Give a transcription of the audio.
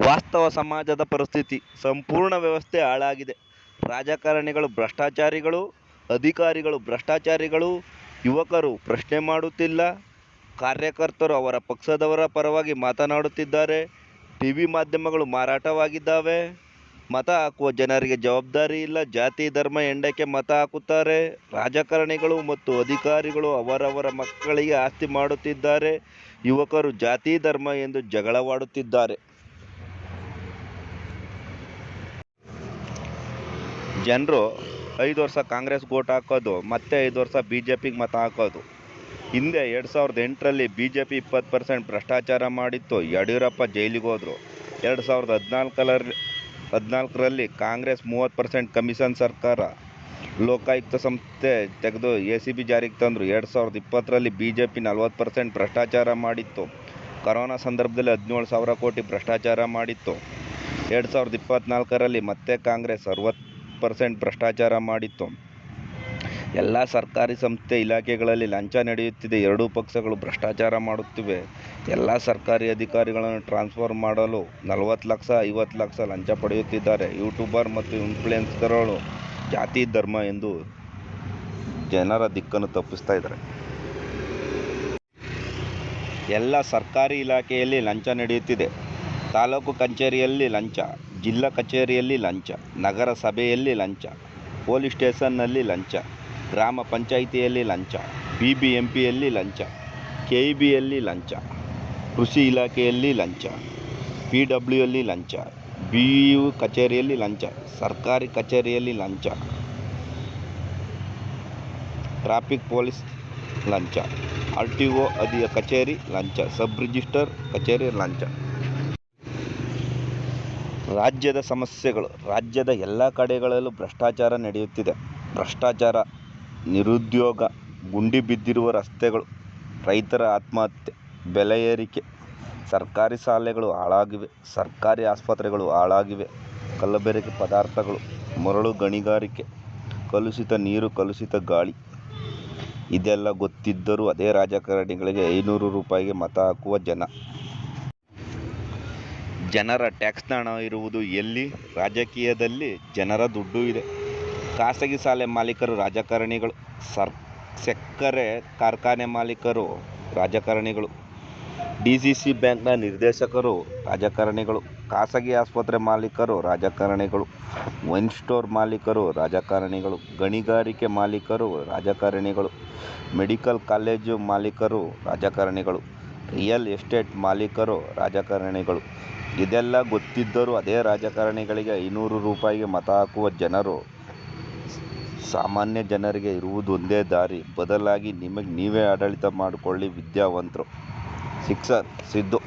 ವಾಸ್ತವ ಸಮಾಜದ ಪರಿಸ್ಥಿತಿ ಸಂಪೂರ್ಣ ವ್ಯವಸ್ಥೆ ಹಾಳಾಗಿದೆ. ರಾಜಕಾರಣಿಗಳು ಭ್ರಷ್ಟಾಚಾರಿಗಳು, ಅಧಿಕಾರಿಗಳು ಭ್ರಷ್ಟಾಚಾರಿಗಳು, ಯುವಕರು ಪ್ರಶ್ನೆ ಮಾಡುತ್ತಿಲ್ಲ, ಕಾರ್ಯಕರ್ತರು ಅವರ ಪಕ್ಷದವರ ಪರವಾಗಿ ಮಾತನಾಡುತ್ತಿದ್ದಾರೆ, ಟಿವಿ ಮಾಧ್ಯಮಗಳು ಮಾರಾಟವಾಗಿದ್ದಾವೆ, ಮತ ಹಾಕುವ ಜನರಿಗೆ ಜವಾಬ್ದಾರಿ ಇಲ್ಲ, ಜಾತಿ ಧರ್ಮ ಹೆಂಡಕ್ಕೆ ಮತ ಹಾಕುತ್ತಾರೆ, ರಾಜಕಾರಣಿಗಳು ಮತ್ತು ಅಧಿಕಾರಿಗಳು ಅವರವರ ಮಕ್ಕಳಿಗೆ ಆಸ್ತಿ ಮಾಡುತ್ತಿದ್ದಾರೆ, ಯುವಕರು ಜಾತಿ ಧರ್ಮ ಎಂದು ಜಗಳವಾಡುತ್ತಿದ್ದಾರೆ. ಜನರು 5 ವರ್ಷ ಕಾಂಗ್ರೆಸ್ಗೆ ಓಟ್ ಹಾಕೋದು, ಮತ್ತೆ 5 ವರ್ಷ BJPಗೆ ಮತ ಹಾಕೋದು. ಹಿಂದೆ 2008ರಲ್ಲಿ BJP 20% ಭ್ರಷ್ಟಾಚಾರ ಮಾಡಿತ್ತು, ಯಡಿಯೂರಪ್ಪ ಜೈಲಿಗೆ ಹೋದರು. 2014ರಲ್ಲಿ ಕಾಂಗ್ರೆಸ್ 30% ಕಮಿಷನ್ ಸರ್ಕಾರ, ಲೋಕಾಯುಕ್ತ ಸಂಸ್ಥೆ ತೆಗೆದು ACB ಜಾರಿಗೆ ತಂದರು. 2020ರಲ್ಲಿ BJP 40% ಭ್ರಷ್ಟಾಚಾರ ಮಾಡಿತ್ತು. ಕೊರೋನಾ ಸಂದರ್ಭದಲ್ಲಿ 17,000 ಕೋಟಿ ಭ್ರಷ್ಟಾಚಾರ ಮಾಡಿತ್ತು. 2024ರಲ್ಲಿ ಮತ್ತೆ ಕಾಂಗ್ರೆಸ್ 60% ಭ್ರಷ್ಟಾಚಾರ ಮಾಡಿತ್ತು. ಎಲ್ಲ ಸರ್ಕಾರಿ ಸಂಸ್ಥೆ ಇಲಾಖೆಗಳಲ್ಲಿ ಲಂಚ ನಡೆಯುತ್ತಿದೆ. ಎರಡೂ ಪಕ್ಷಗಳು ಭ್ರಷ್ಟಾಚಾರ ಮಾಡುತ್ತಿವೆ. ಎಲ್ಲ ಸರ್ಕಾರಿ ಅಧಿಕಾರಿಗಳನ್ನು ಟ್ರಾನ್ಸ್ಫರ್ ಮಾಡಲು 40 ಲಕ್ಷ 50 ಲಕ್ಷ ಲಂಚ ಪಡೆಯುತ್ತಿದ್ದಾರೆ. ಯೂಟ್ಯೂಬರ್ ಮತ್ತು ಇನ್ಫ್ಲುಯೆನ್ಸರ್ಗಳು ಜಾತಿ ಧರ್ಮ ಎಂದು ಜನರ ದಿಕ್ಕನ್ನು ತಪ್ಪಿಸ್ತಾ ಇದ್ದಾರೆ. ಎಲ್ಲ ಸರ್ಕಾರಿ ಇಲಾಖೆಯಲ್ಲಿ ಲಂಚ ನಡೆಯುತ್ತಿದೆ. ತಾಲೂಕು ಕಚೇರಿಯಲ್ಲಿ ಲಂಚ, ಜಿಲ್ಲಾ ಕಚೇರಿಯಲ್ಲಿ ಲಂಚ, ನಗರ ಸಭೆಯಲ್ಲಿ ಲಂಚ, ಪೊಲೀಸ್ ಸ್ಟೇಷನ್ನಲ್ಲಿ ಲಂಚ, ಗ್ರಾಮ ಪಂಚಾಯಿತಿಯಲ್ಲಿ ಲಂಚ, BBMPಯಲ್ಲಿ ಲಂಚ, KEBಯಲ್ಲಿ ಲಂಚ, ಕೃಷಿ ಇಲಾಖೆಯಲ್ಲಿ ಲಂಚ, PWಯಲ್ಲಿ ಲಂಚ, BU ಕಚೇರಿಯಲ್ಲಿ ಲಂಚ, ಸರ್ಕಾರಿ ಕಚೇರಿಯಲ್ಲಿ ಲಂಚ, ಟ್ರಾಫಿಕ್ ಪೊಲೀಸ್ ಲಂಚ, RTO ಕಚೇರಿ ಲಂಚ, ಸಬ್ ರಿಜಿಸ್ಟ್ರಾರ್ ಕಚೇರಿ ಲಂಚ. ರಾಜ್ಯದ ಸಮಸ್ಯೆಗಳು. ರಾಜ್ಯದ ಎಲ್ಲ ಕಡೆಗಳಲ್ಲೂ ಭ್ರಷ್ಟಾಚಾರ ನಡೆಯುತ್ತಿದೆ. ಭ್ರಷ್ಟಾಚಾರ, ನಿರುದ್ಯೋಗ, ಗುಂಡಿ ಬಿದ್ದಿರುವ ರಸ್ತೆಗಳು, ರೈತರ ಆತ್ಮಹತ್ಯೆ, ಬೆಲೆ ಏರಿಕೆ, ಸರ್ಕಾರಿ ಶಾಲೆಗಳು ಹಾಳಾಗಿವೆ, ಸರ್ಕಾರಿ ಆಸ್ಪತ್ರೆಗಳು ಹಾಳಾಗಿವೆ, ಕಲಬೆರಕೆ ಪದಾರ್ಥಗಳು, ಮರಳು ಗಣಿಗಾರಿಕೆ, ಕಲುಷಿತ ನೀರು, ಕಲುಷಿತ ಗಾಳಿ. ಇದೆಲ್ಲ ಗೊತ್ತಿದ್ದರೂ ಅದೇ ರಾಜಕಾರಣಿಗಳಿಗೆ 500 ರೂಪಾಯಿಗೆ ಮತ ಹಾಕುವ ಜನ. ಜನರ ಟ್ಯಾಕ್ಸ್ನ ಹಣ ಇರುವುದು ಎಲ್ಲಿ? ರಾಜಕೀಯದಲ್ಲಿ ಜನರ ದುಡ್ಡು ಇದೆ. ಖಾಸಗಿ ಶಾಲೆ ಮಾಲೀಕರು ರಾಜಕಾರಣಿಗಳು, ಸಕ್ಕರೆ ಕಾರ್ಖಾನೆ ಮಾಲೀಕರು ರಾಜಕಾರಣಿಗಳು, DCC ಬ್ಯಾಂಕ್ನ ನಿರ್ದೇಶಕರು ರಾಜಕಾರಣಿಗಳು, ಖಾಸಗಿ ಆಸ್ಪತ್ರೆ ಮಾಲೀಕರು ರಾಜಕಾರಣಿಗಳು, ವೈನ್ ಸ್ಟೋರ್ ಮಾಲೀಕರು ರಾಜಕಾರಣಿಗಳು, ಗಣಿಗಾರಿಕೆ ಮಾಲೀಕರು ರಾಜಕಾರಣಿಗಳು, ಮೆಡಿಕಲ್ ಕಾಲೇಜು ಮಾಲೀಕರು ರಾಜಕಾರಣಿಗಳು, ರಿಯಲ್ ಎಸ್ಟೇಟ್ ಮಾಲೀಕರು ರಾಜಕಾರಣಿಗಳು. ಇದೆಲ್ಲ ಗೊತ್ತಿದ್ದರೂ ಅದೇ ರಾಜಕಾರಣಿಗಳಿಗೆ 500 ರೂಪಾಯಿಗೆ ಮತ ಹಾಕುವ ಜನರು. ಸಾಮಾನ್ಯ ಜನರಿಗೆ ಇರುವುದು ಒಂದೇ ದಾರಿ, ಬದಲಾಗಿ ನಿಮಗೆ ನೀವೇ ಆಡಳಿತ ಮಾಡಿಕೊಳ್ಳಿ ವಿದ್ಯಾವಂತರು. ಸಿಕ್ಸರ್ ಸಿದ್ದು.